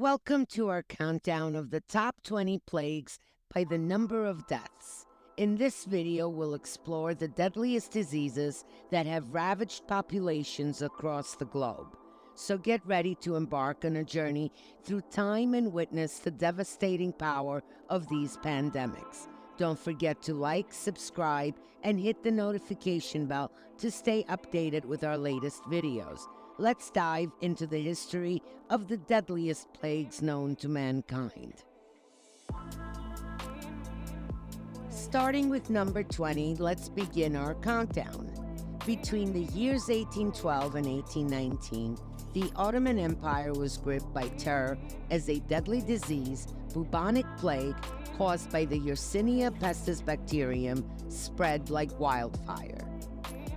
Welcome to our countdown of the top 20 plagues by the number of deaths. In this video, we'll explore the deadliest diseases that have ravaged populations across the globe. So get ready to embark on a journey through time and witness the devastating power of these pandemics. Don't forget to like, subscribe, and hit the notification bell to stay updated with our latest videos. Let's dive into the history of the deadliest plagues known to mankind. Starting with number 20, let's begin our countdown. Between the years 1812 and 1819, the Ottoman Empire was gripped by terror as a deadly disease, bubonic plague, caused by the Yersinia pestis bacterium, spread like wildfire.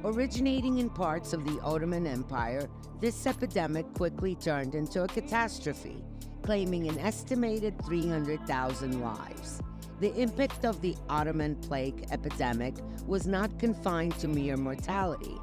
Originating in parts of the Ottoman Empire, this epidemic quickly turned into a catastrophe, claiming an estimated 300,000 lives. The impact of the Ottoman Plague epidemic was not confined to mere mortality.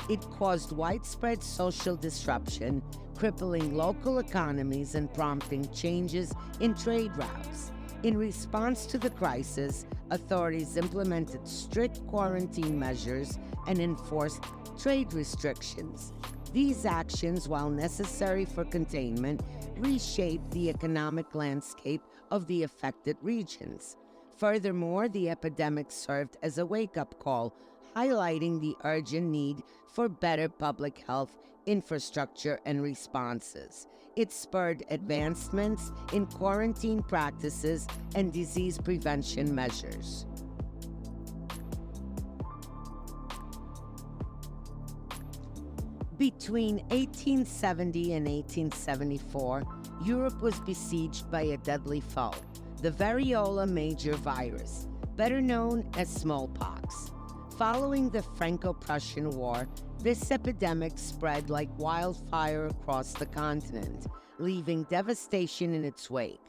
It caused widespread social disruption, crippling local economies and prompting changes in trade routes. In response to the crisis, authorities implemented strict quarantine measures and enforced trade restrictions. These actions, while necessary for containment, reshaped the economic landscape of the affected regions. Furthermore, the epidemic served as a wake-up call, highlighting the urgent need for better public health infrastructure and responses. It spurred advancements in quarantine practices and disease prevention measures. Between 1870 and 1874, Europe was besieged by a deadly foe, the variola major virus, better known as smallpox. Following the Franco-Prussian War, this epidemic spread like wildfire across the continent, leaving devastation in its wake.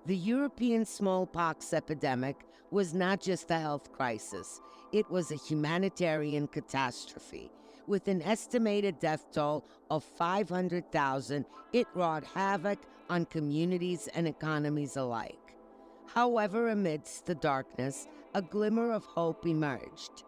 The European smallpox epidemic was not just a health crisis, it was a humanitarian catastrophe. With an estimated death toll of 500,000, it wrought havoc on communities and economies alike. However, amidst the darkness, a glimmer of hope emerged.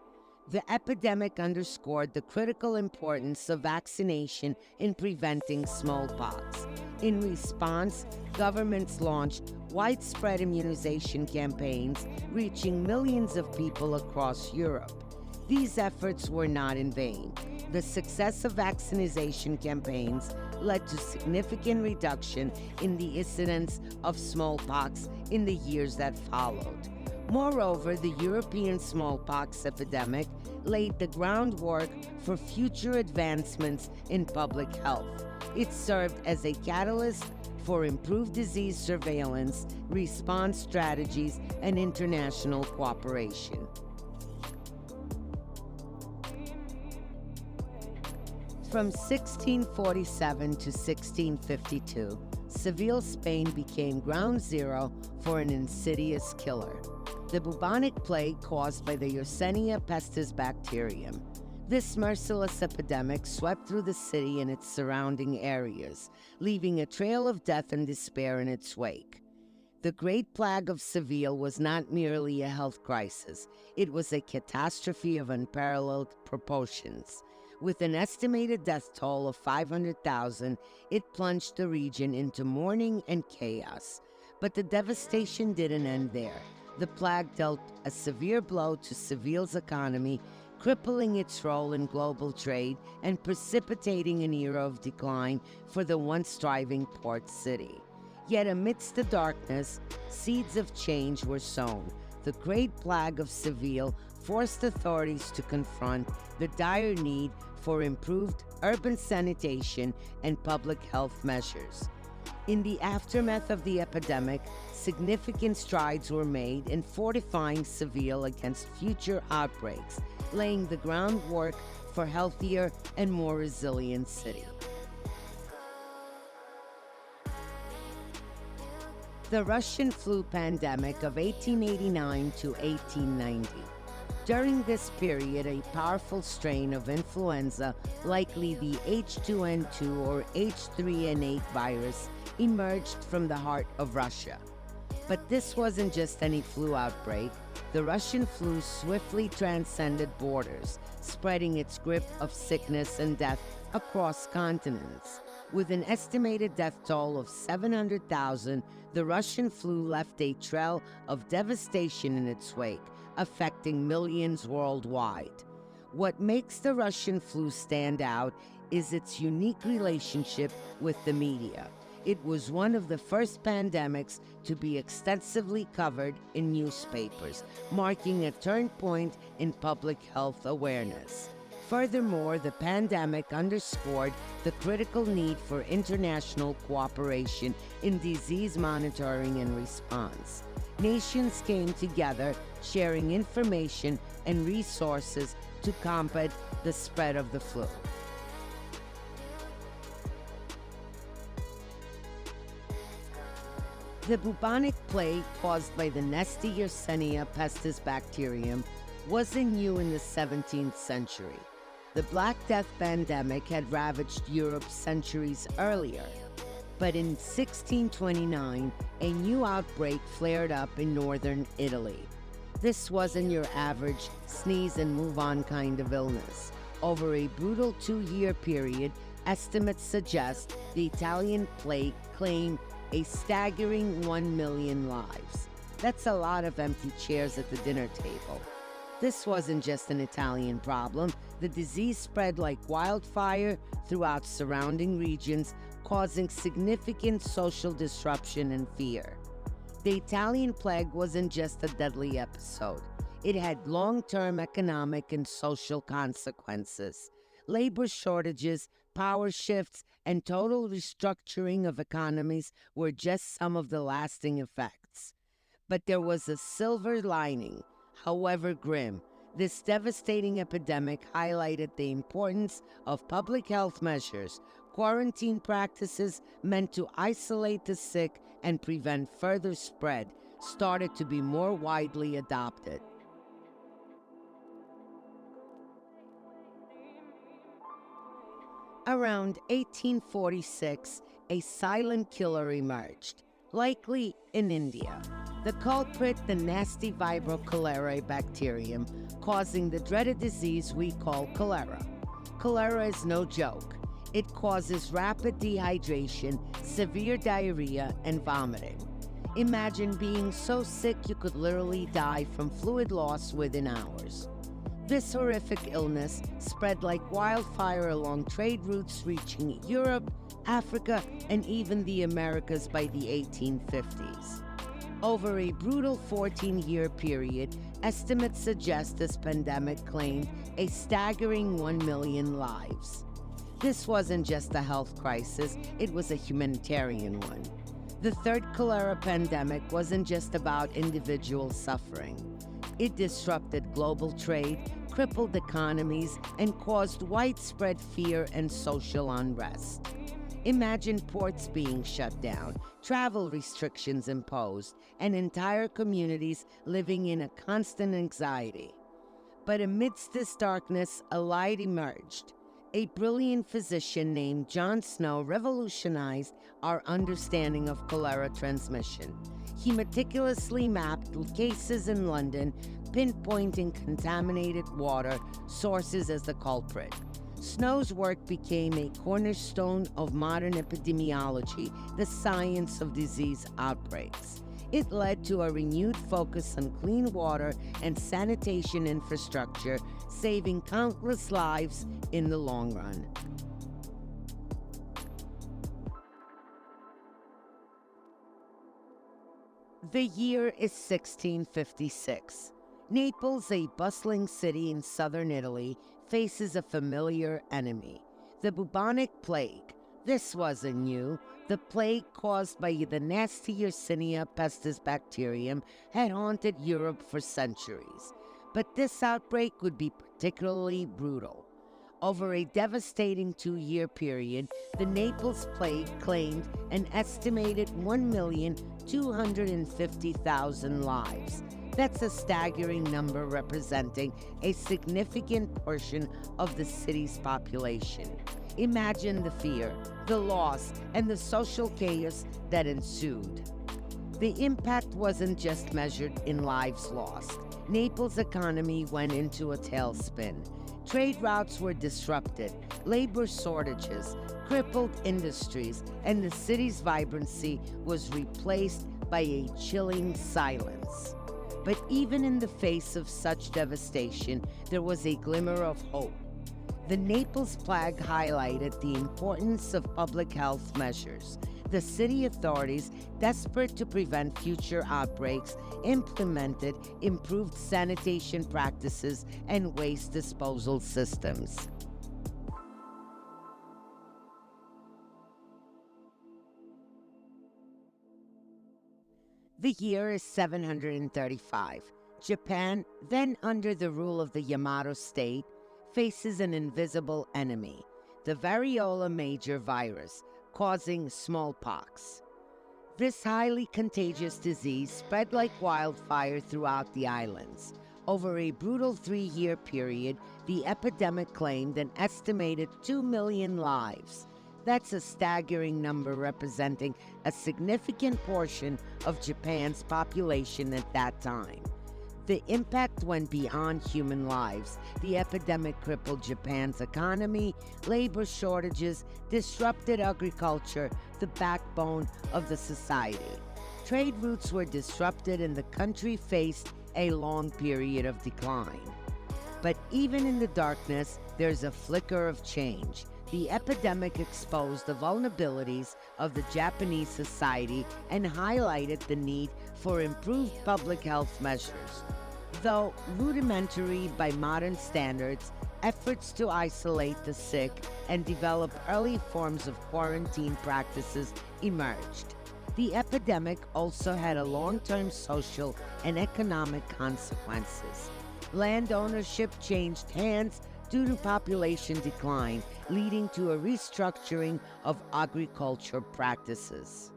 The epidemic underscored the critical importance of vaccination in preventing smallpox. In response, governments launched widespread immunization campaigns, reaching millions of people across Europe. These efforts were not in vain. The success of vaccination campaigns led to significant reduction in the incidence of smallpox in the years that followed. Moreover, the European smallpox epidemic laid the groundwork for future advancements in public health. It served as a catalyst for improved disease surveillance, response strategies, and international cooperation. From 1647 to 1652, Seville, Spain became ground zero for an insidious killer, the bubonic plague caused by the Yersinia pestis bacterium. This merciless epidemic swept through the city and its surrounding areas, leaving a trail of death and despair in its wake. The Great Plague of Seville was not merely a health crisis, it was a catastrophe of unparalleled proportions. With an estimated death toll of 500,000, it plunged the region into mourning and chaos. But the devastation didn't end there. The plague dealt a severe blow to Seville's economy, crippling its role in global trade and precipitating an era of decline for the once thriving port city. Yet amidst the darkness, seeds of change were sown. The Great Plague of Seville forced authorities to confront the dire need for improved urban sanitation and public health measures. In the aftermath of the epidemic, significant strides were made in fortifying Seville against future outbreaks, laying the groundwork for a healthier and more resilient city. The Russian flu pandemic of 1889 to 1890. During this period, a powerful strain of influenza, likely the H2N2 or H3N8 virus, emerged from the heart of Russia. But this wasn't just any flu outbreak. The Russian flu swiftly transcended borders, spreading its grip of sickness and death across continents. With an estimated death toll of 700,000, the Russian flu left a trail of devastation in its wake, affecting millions worldwide. What makes the Russian flu stand out is its unique relationship with the media. It was one of the first pandemics to be extensively covered in newspapers, marking a turning point in public health awareness. Furthermore, the pandemic underscored the critical need for international cooperation in disease monitoring and response. Nations came together, sharing information and resources to combat the spread of the flu. The bubonic plague, caused by the nasty Yersinia pestis bacterium, wasn't new in the 17th century. The Black Death pandemic had ravaged Europe centuries earlier. But in 1629, a new outbreak flared up in northern Italy. This wasn't your average sneeze and move on kind of illness. Over a brutal 2-year period, estimates suggest the Italian plague claimed a staggering 1 million lives. That's a lot of empty chairs at the dinner table. This wasn't just an Italian problem. The disease spread like wildfire throughout surrounding regions, causing significant social disruption and fear. The Italian plague wasn't just a deadly episode. It had long-term economic and social consequences. Labor shortages, power shifts, and total restructuring of economies were just some of the lasting effects. But there was a silver lining. However grim, this devastating epidemic highlighted the importance of public health measures. Quarantine practices meant to isolate the sick and prevent further spread started to be more widely adopted. Around 1846, a silent killer emerged, likely in India. The culprit, the nasty Vibrio cholerae bacterium, causing the dreaded disease we call cholera. Cholera is no joke. It causes rapid dehydration, severe diarrhea, and vomiting. Imagine being so sick you could literally die from fluid loss within hours. This horrific illness spread like wildfire along trade routes reaching Europe, Africa, and even the Americas by the 1850s. Over a brutal 14-year period, estimates suggest this pandemic claimed a staggering 1 million lives. This wasn't just a health crisis, it was a humanitarian one. The Third Cholera Pandemic wasn't just about individual suffering. It disrupted global trade, crippled economies, and caused widespread fear and social unrest. Imagine ports being shut down, travel restrictions imposed, and entire communities living in a constant anxiety. But amidst this darkness, a light emerged. A brilliant physician named John Snow revolutionized our understanding of cholera transmission. He meticulously mapped cases in London, pinpointing contaminated water sources as the culprit. Snow's work became a cornerstone of modern epidemiology, the science of disease outbreaks. It led to a renewed focus on clean water and sanitation infrastructure, saving countless lives in the long run. The year is 1656. Naples, a bustling city in southern Italy, faces a familiar enemy, the bubonic plague. This wasn't new. The plague caused by the nasty Yersinia pestis bacterium had haunted Europe for centuries. But this outbreak would be particularly brutal. Over a devastating 2-year period, the Naples Plague claimed an estimated 1,250,000 lives. That's a staggering number representing a significant portion of the city's population. Imagine the fear, the loss, and the social chaos that ensued. The impact wasn't just measured in lives lost. Naples' economy went into a tailspin. Trade routes were disrupted, labor shortages, crippled industries, and the city's vibrancy was replaced by a chilling silence. But even in the face of such devastation, there was a glimmer of hope. The Naples Plague highlighted the importance of public health measures. The city authorities, desperate to prevent future outbreaks, implemented improved sanitation practices and waste disposal systems. The year is 735. Japan, then under the rule of the Yamato state, faces an invisible enemy, the variola major virus, causing smallpox. This highly contagious disease spread like wildfire throughout the islands. Over a brutal 3-year period, the epidemic claimed an estimated 2 million lives. That's a staggering number representing a significant portion of Japan's population at that time. The impact went beyond human lives. The epidemic crippled Japan's economy, labor shortages, disrupted agriculture, the backbone of the society. Trade routes were disrupted and the country faced a long period of decline. But even in the darkness, there's a flicker of change. The epidemic exposed the vulnerabilities of the Japanese society and highlighted the need for improved public health measures. Though rudimentary by modern standards, efforts to isolate the sick and develop early forms of quarantine practices emerged. The epidemic also had a long-term social and economic consequences. Land ownership changed hands due to population decline, leading to a restructuring of agriculture practices.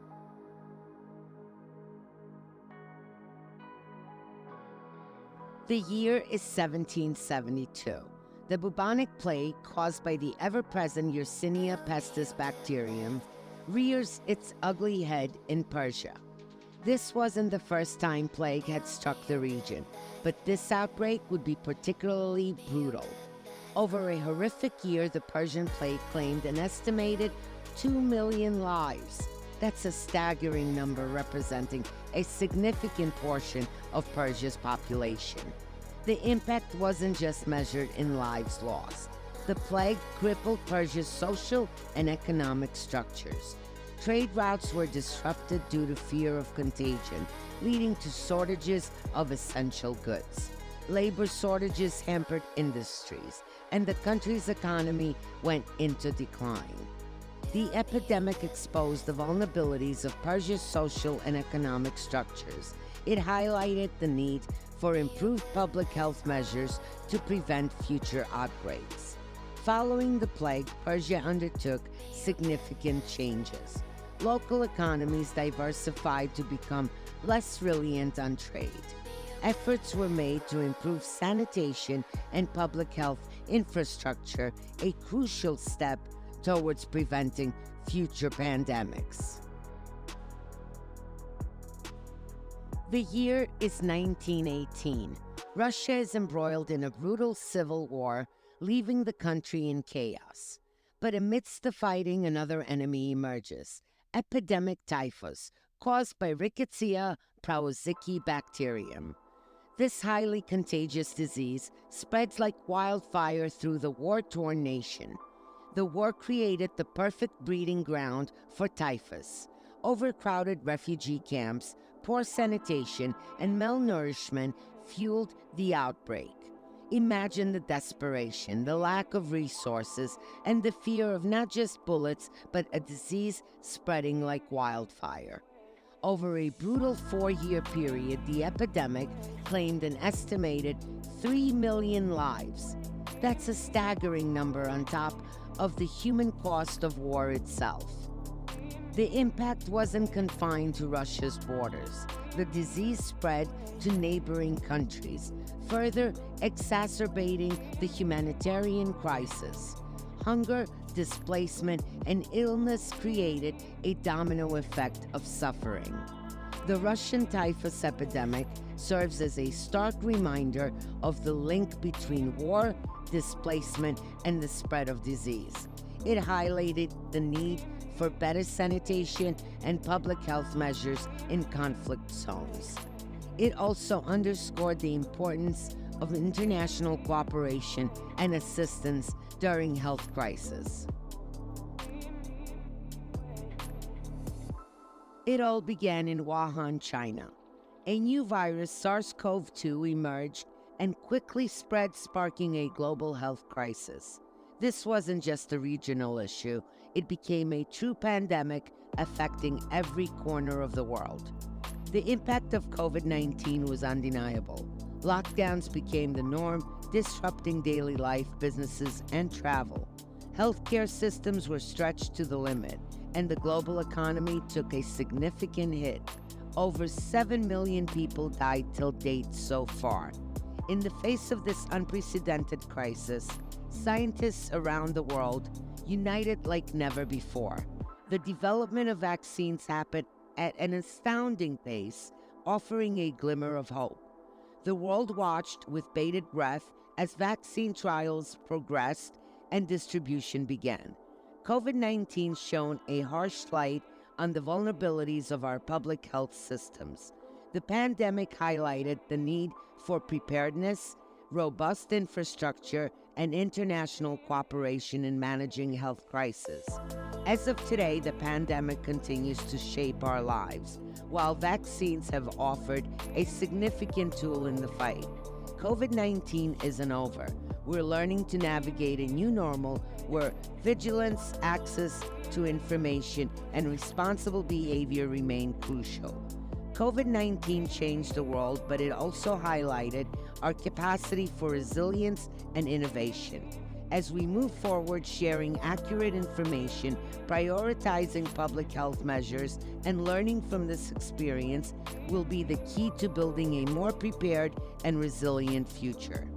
The year is 1772. The bubonic plague, caused by the ever-present Yersinia pestis bacterium, rears its ugly head in Persia. This wasn't the first time plague had struck the region, but this outbreak would be particularly brutal. Over a horrific year, the Persian plague claimed an estimated 2 million lives. That's a staggering number representing a significant portion of Persia's population. The impact wasn't just measured in lives lost. The plague crippled Persia's social and economic structures. Trade routes were disrupted due to fear of contagion, leading to shortages of essential goods. Labor shortages hampered industries, and the country's economy went into decline. The epidemic exposed the vulnerabilities of Persia's social and economic structures. It highlighted the need for improved public health measures to prevent future outbreaks. Following the plague, Persia undertook significant changes. Local economies diversified to become less reliant on trade. Efforts were made to improve sanitation and public health infrastructure, a crucial step towards preventing future pandemics. The year is 1918. Russia is embroiled in a brutal civil war, leaving the country in chaos. But amidst the fighting, another enemy emerges: epidemic typhus, caused by Rickettsia prausicki bacterium. This highly contagious disease spreads like wildfire through the war-torn nation. The war created the perfect breeding ground for typhus. Overcrowded refugee camps, poor sanitation, and malnourishment fueled the outbreak. Imagine the desperation, the lack of resources, and the fear of not just bullets, but a disease spreading like wildfire. Over a brutal 4-year period, the epidemic claimed an estimated 3 million lives. That's a staggering number on top of the human cost of war itself. The impact wasn't confined to Russia's borders. the disease spread to neighboring countries, further exacerbating the humanitarian crisis. Hunger, displacement, and illness created a domino effect of suffering. The Russian typhus epidemic serves as a stark reminder of the link between war, displacement, and the spread of disease. It highlighted the need for better sanitation and public health measures in conflict zones. It also underscored the importance of international cooperation and assistance during health crises. It all began in Wuhan, China. A new virus, SARS-CoV-2, emerged and quickly spread, sparking a global health crisis. This wasn't just a regional issue, it became a true pandemic affecting every corner of the world. The impact of COVID-19 was undeniable. Lockdowns became the norm, disrupting daily life, businesses, and travel. Healthcare systems were stretched to the limit, and the global economy took a significant hit. Over 7 million people died till date so far. In the face of this unprecedented crisis, scientists around the world united like never before. The development of vaccines happened at an astounding pace, offering a glimmer of hope. The world watched with bated breath as vaccine trials progressed and distribution began. COVID-19 shone a harsh light on the vulnerabilities of our public health systems. The pandemic highlighted the need for preparedness, robust infrastructure, and international cooperation in managing health crises. As of today, the pandemic continues to shape our lives. While vaccines have offered a significant tool in the fight, COVID-19 isn't over. We're learning to navigate a new normal where vigilance, access to information, and responsible behavior remain crucial. COVID-19 changed the world, but it also highlighted our capacity for resilience and innovation. As we move forward, sharing accurate information, prioritizing public health measures, and learning from this experience will be the key to building a more prepared and resilient future.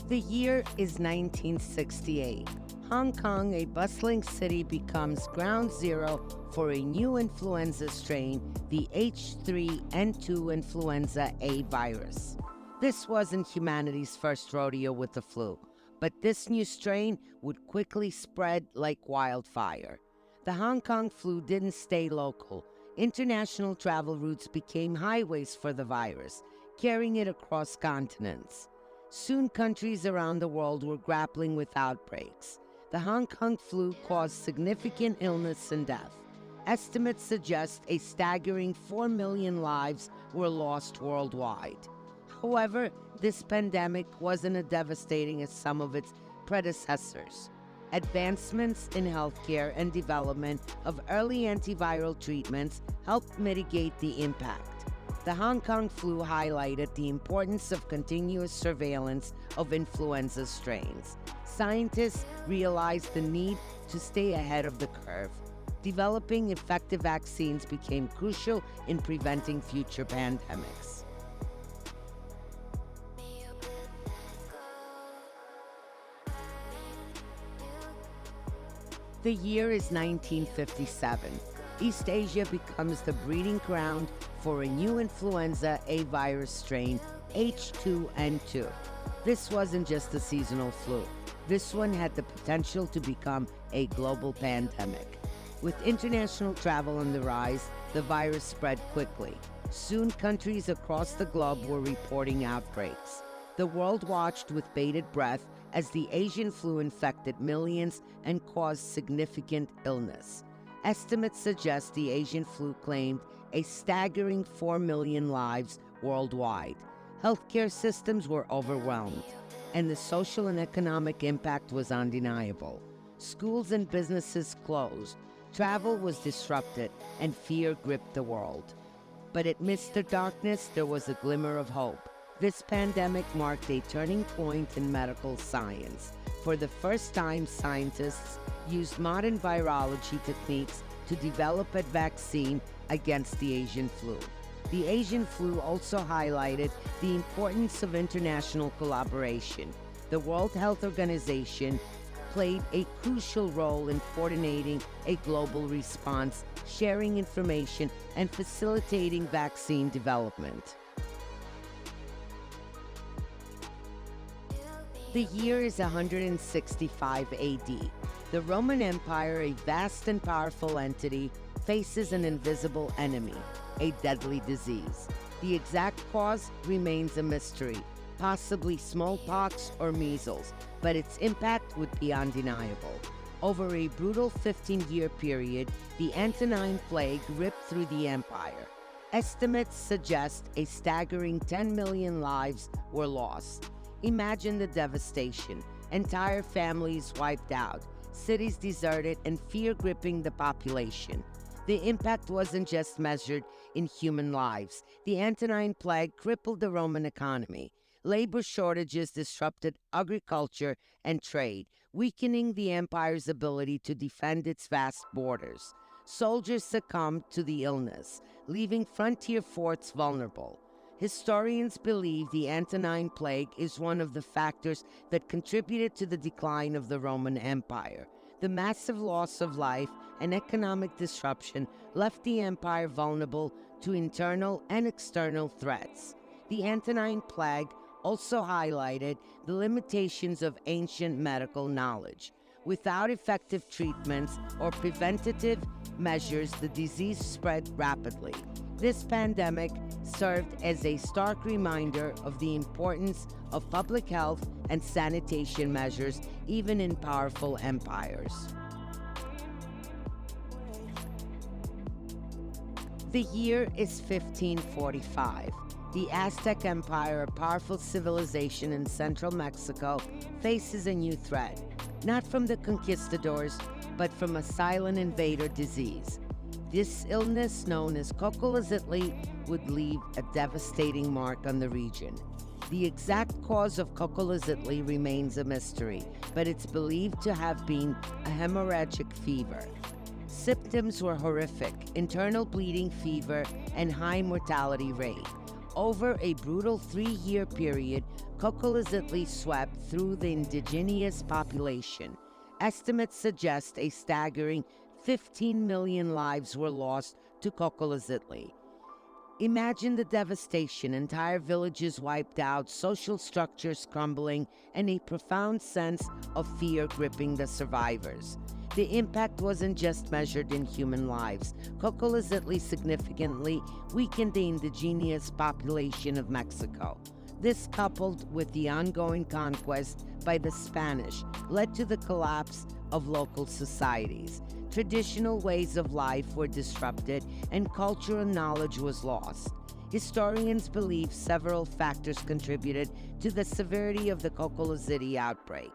The year is 1968. Hong Kong, a bustling city, becomes ground zero for a new influenza strain, the H3N2 influenza A virus. This wasn't humanity's first rodeo with the flu, but this new strain would quickly spread like wildfire. The Hong Kong flu didn't stay local. International travel routes became highways for the virus, carrying it across continents. Soon, countries around the world were grappling with outbreaks. The Hong Kong flu caused significant illness and death. Estimates suggest a staggering 4 million lives were lost worldwide. However, this pandemic wasn't as devastating as some of its predecessors. Advancements in healthcare and development of early antiviral treatments helped mitigate the impact. The Hong Kong flu highlighted the importance of continuous surveillance of influenza strains. Scientists realized the need to stay ahead of the curve. Developing effective vaccines became crucial in preventing future pandemics. The year is 1957. East Asia becomes the breeding ground for a new influenza A virus strain, H2N2. This wasn't just a seasonal flu. This one had the potential to become a global pandemic. With international travel on the rise, the virus spread quickly. Soon, countries across the globe were reporting outbreaks. The world watched with bated breath as the Asian flu infected millions and caused significant illness. Estimates suggest the Asian flu claimed a staggering 4 million lives worldwide. Healthcare systems were overwhelmed, and the social and economic impact was undeniable. Schools and businesses closed, travel was disrupted, and fear gripped the world. But amidst the darkness, there was a glimmer of hope. This pandemic marked a turning point in medical science. For the first time, scientists used modern virology techniques to develop a vaccine against the Asian flu. The Asian flu also highlighted the importance of international collaboration. The World Health Organization played a crucial role in coordinating a global response, sharing information, and facilitating vaccine development. The year is 165 AD. The Roman Empire, a vast and powerful entity, faces an invisible enemy, a deadly disease. The exact cause remains a mystery, possibly smallpox or measles, but its impact would be undeniable. Over a brutal 15-year period, the Antonine Plague ripped through the empire. Estimates suggest a staggering 10 million lives were lost. Imagine the devastation. Entire families wiped out, cities deserted, and fear gripping the population. The impact wasn't just measured in human lives. The Antonine Plague crippled the Roman economy. Labor shortages disrupted agriculture and trade, weakening the empire's ability to defend its vast borders. Soldiers succumbed to the illness, leaving frontier forts vulnerable. Historians believe the Antonine Plague is one of the factors that contributed to the decline of the Roman Empire. The massive loss of life and economic disruption left the empire vulnerable to internal and external threats. The Antonine Plague also highlighted the limitations of ancient medical knowledge. Without effective treatments or preventative measures, the disease spread rapidly. This pandemic served as a stark reminder of the importance of public health and sanitation measures even in powerful empires. The year is 1545. The Aztec Empire, a powerful civilization in central Mexico, faces a new threat, not from the conquistadors, but from a silent invader disease. This illness, known as Cocoliztli, would leave a devastating mark on the region. The exact cause of Cocoliztli remains a mystery, but it's believed to have been a hemorrhagic fever. Symptoms were horrific: internal bleeding, fever, and high mortality rate. Over a brutal 3-year period, Cocoliztli swept through the indigenous population. Estimates suggest a staggering 15 million lives were lost to Cocoliztli. Imagine the devastation: entire villages wiped out, social structures crumbling, and a profound sense of fear gripping the survivors. The impact wasn't just measured in human lives. Cocoliztli significantly weakened the indigenous population of Mexico. This, coupled with the ongoing conquest by the Spanish, led to the collapse of local societies. Traditional ways of life were disrupted and cultural knowledge was lost. Historians believe several factors contributed to the severity of the Cocoliztli outbreak.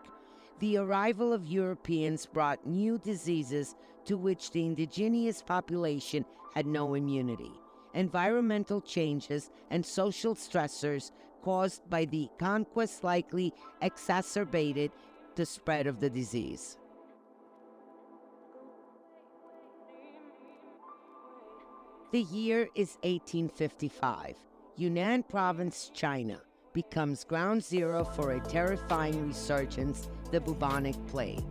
The arrival of Europeans brought new diseases to which the indigenous population had no immunity. Environmental changes and social stressors caused by the conquest likely exacerbated the spread of the disease. The year is 1855. Yunnan Province, China, becomes ground zero for a terrifying resurgence, the bubonic plague.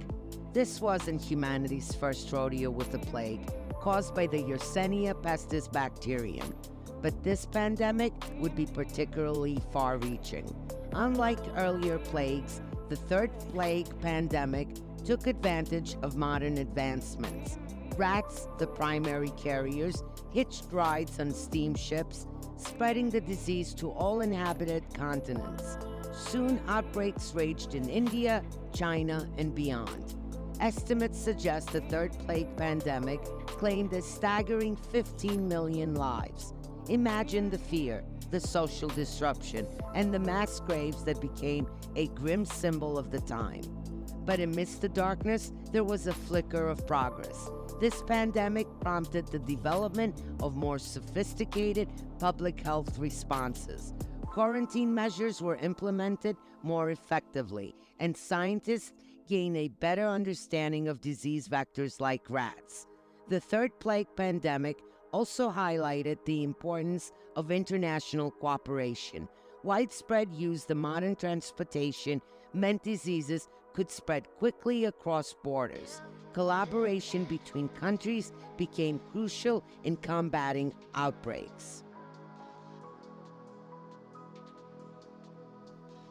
This wasn't humanity's first rodeo with the plague, caused by the Yersinia pestis bacterium, but this pandemic would be particularly far-reaching. Unlike earlier plagues, the Third Plague Pandemic took advantage of modern advancements. Rats, the primary carriers, hitched rides on steamships, spreading the disease to all inhabited continents. Soon, outbreaks raged in India, China, and beyond. Estimates suggest the Third Plague Pandemic claimed a staggering 15 million lives. Imagine the fear, the social disruption, and the mass graves that became a grim symbol of the time. But amidst the darkness, there was a flicker of progress. This pandemic prompted the development of more sophisticated public health responses. Quarantine measures were implemented more effectively, and scientists gained a better understanding of disease vectors like rats. The Third Plague Pandemic also highlighted the importance of international cooperation. Widespread use of modern transportation meant diseases could spread quickly across borders. Collaboration between countries became crucial in combating outbreaks.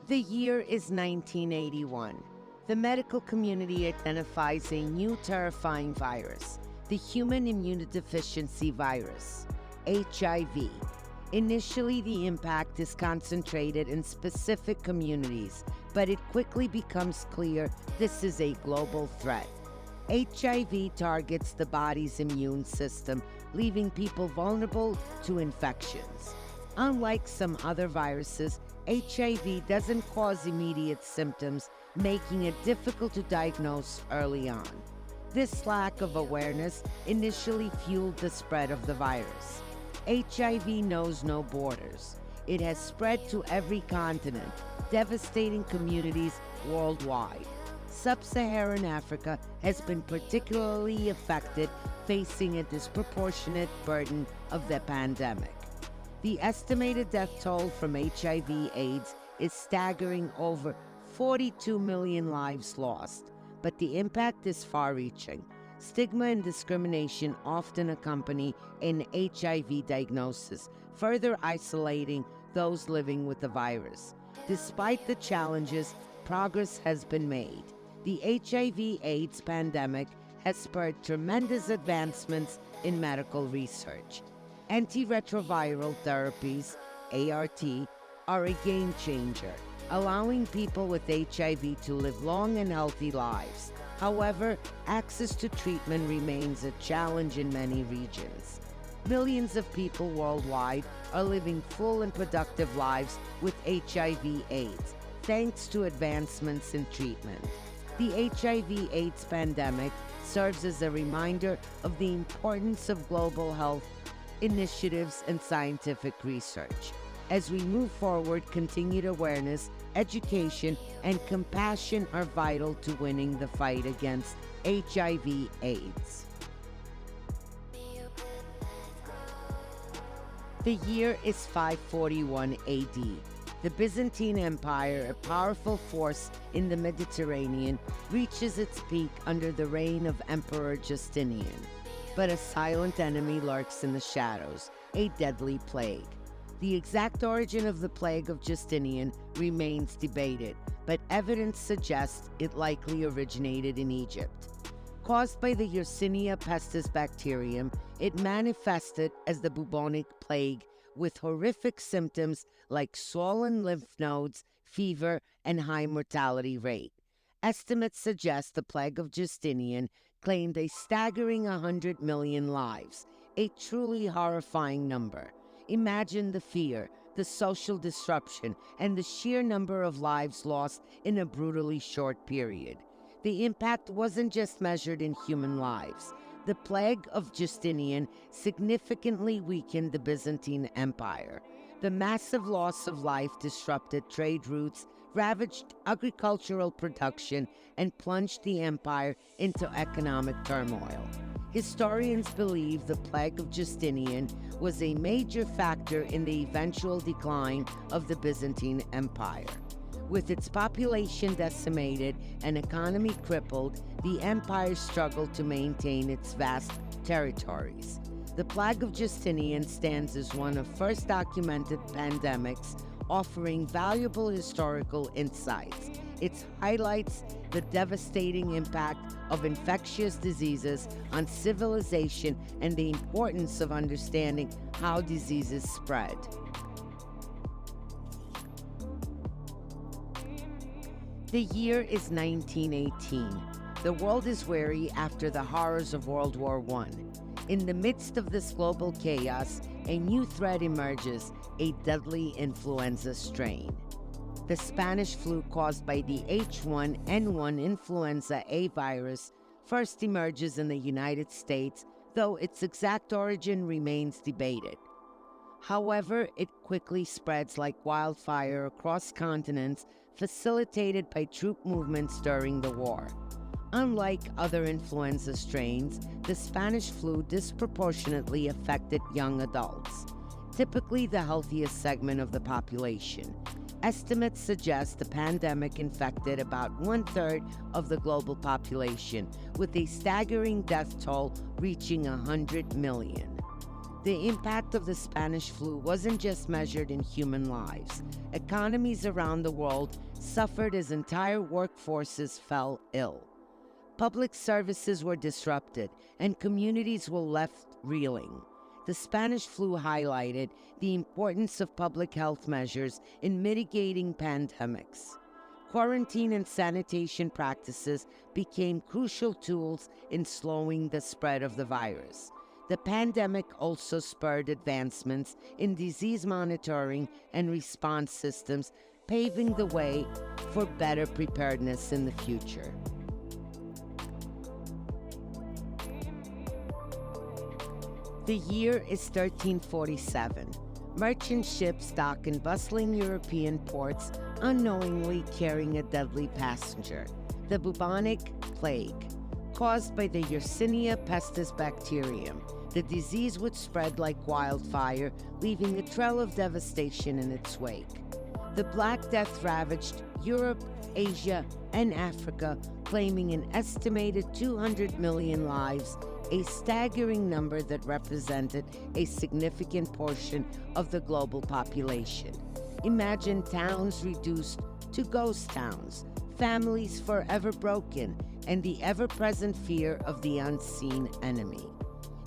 The year is 1981. The medical community identifies a new terrifying virus, the human immunodeficiency virus, HIV. Initially, the impact is concentrated in specific communities, but it quickly becomes clear this is a global threat. HIV targets the body's immune system, leaving people vulnerable to infections. Unlike some other viruses, HIV doesn't cause immediate symptoms, making it difficult to diagnose early on. This lack of awareness initially fueled the spread of the virus. HIV knows no borders. It has spread to every continent, devastating communities worldwide. Sub-Saharan Africa has been particularly affected, facing a disproportionate burden of the pandemic. The estimated death toll from HIV/AIDS is staggering, over 42 million lives lost, but the impact is far-reaching. Stigma and discrimination often accompany an HIV diagnosis, further isolating those living with the virus. Despite the challenges, progress has been made. The HIV/AIDS pandemic has spurred tremendous advancements in medical research. Antiretroviral therapies, ART, are a game changer, allowing people with HIV to live long and healthy lives. However, access to treatment remains a challenge in many regions. Millions of people worldwide are living full and productive lives with HIV/AIDS, thanks to advancements in treatment. The HIV/AIDS pandemic serves as a reminder of the importance of global health initiatives and scientific research. As we move forward, continued awareness, education, and compassion are vital to winning the fight against HIV/AIDS. The year is 541 AD. The Byzantine Empire, a powerful force in the Mediterranean, reaches its peak under the reign of Emperor Justinian. But a silent enemy lurks in the shadows, a deadly plague. The exact origin of the Plague of Justinian remains debated, but evidence suggests it likely originated in Egypt. Caused by the Yersinia pestis bacterium, it manifested as the bubonic plague, with horrific symptoms like swollen lymph nodes, fever, and high mortality rate. Estimates suggest the Plague of Justinian claimed a staggering 100 million lives, a truly horrifying number. Imagine the fear, the social disruption, and the sheer number of lives lost in a brutally short period. The impact wasn't just measured in human lives. The Plague of Justinian significantly weakened the Byzantine Empire. The massive loss of life disrupted trade routes, ravaged agricultural production, and plunged the empire into economic turmoil. Historians believe the Plague of Justinian was a major factor in the eventual decline of the Byzantine Empire. With its population decimated and economy crippled, the empire struggled to maintain its vast territories. The Plague of Justinian stands as one of the first documented pandemics, offering valuable historical insights. It highlights the devastating impact of infectious diseases on civilization and the importance of understanding how diseases spread. The year is 1918. The world is weary after the horrors of World War I. In the midst of this global chaos, a new threat emerges, a deadly influenza strain. The Spanish flu caused by the H1N1 influenza A virus first emerges in the United States, though its exact origin remains debated. However, it quickly spreads like wildfire across continents, facilitated by troop movements during the war. Unlike other influenza strains, the Spanish flu disproportionately affected young adults, typically the healthiest segment of the population. Estimates suggest the pandemic infected about one-third of the global population, with a staggering death toll reaching 100 million. The impact of the Spanish flu wasn't just measured in human lives. Economies around the world suffered as entire workforces fell ill. Public services were disrupted, and communities were left reeling. The Spanish flu highlighted the importance of public health measures in mitigating pandemics. Quarantine and sanitation practices became crucial tools in slowing the spread of the virus. The pandemic also spurred advancements in disease monitoring and response systems, paving the way for better preparedness in the future. The year is 1347. Merchant ships dock in bustling European ports, unknowingly carrying a deadly passenger, the bubonic plague. Caused by the Yersinia pestis bacterium, the disease would spread like wildfire, leaving a trail of devastation in its wake. The Black Death ravaged Europe, Asia, and Africa, claiming an estimated 200 million lives, a staggering number that represented a significant portion of the global population. Imagine towns reduced to ghost towns, families forever broken, and the ever-present fear of the unseen enemy.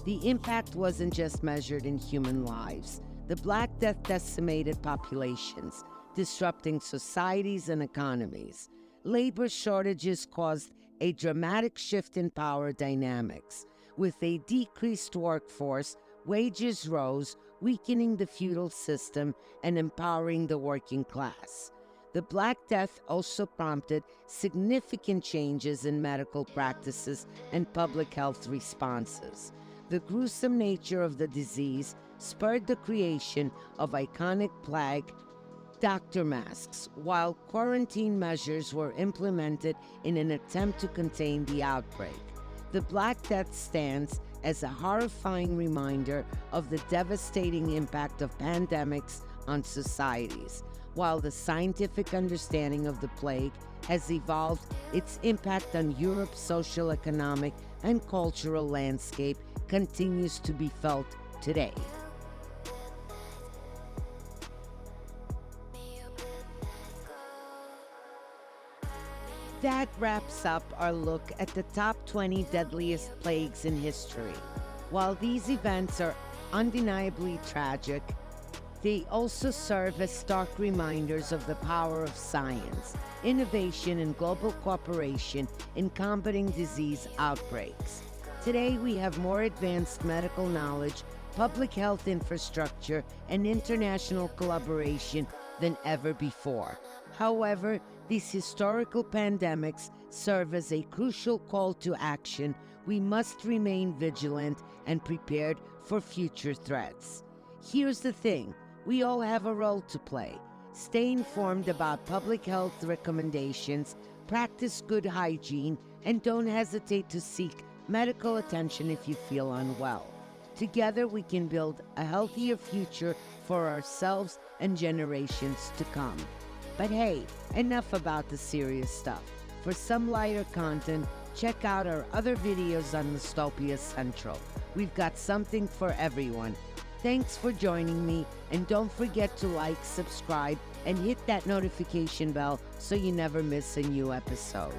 The impact wasn't just measured in human lives. The Black Death decimated populations, disrupting societies and economies. Labor shortages caused a dramatic shift in power dynamics. With a decreased workforce, wages rose, weakening the feudal system and empowering the working class. The Black Death also prompted significant changes in medical practices and public health responses. The gruesome nature of the disease spurred the creation of iconic plague doctor masks, while quarantine measures were implemented in an attempt to contain the outbreak. The Black Death stands as a horrifying reminder of the devastating impact of pandemics on societies. While the scientific understanding of the plague has evolved, its impact on Europe's social, economic, and cultural landscape continues to be felt today. That wraps up our look at the top 20 deadliest plagues in history. While these events are undeniably tragic, they also serve as stark reminders of the power of science, innovation, and global cooperation in combating disease outbreaks. Today, we have more advanced medical knowledge, public health infrastructure, and international collaboration than ever before. However, these historical pandemics serve as a crucial call to action. We must remain vigilant and prepared for future threats. Here's the thing, we all have a role to play. Stay informed about public health recommendations, practice good hygiene, and don't hesitate to seek medical attention if you feel unwell. Together we can build a healthier future for ourselves and generations to come. But hey, enough about the serious stuff. For some lighter content, check out our other videos on Dystopia Central. We've got something for everyone. Thanks for joining me, and don't forget to like, subscribe, and hit that notification bell so you never miss a new episode.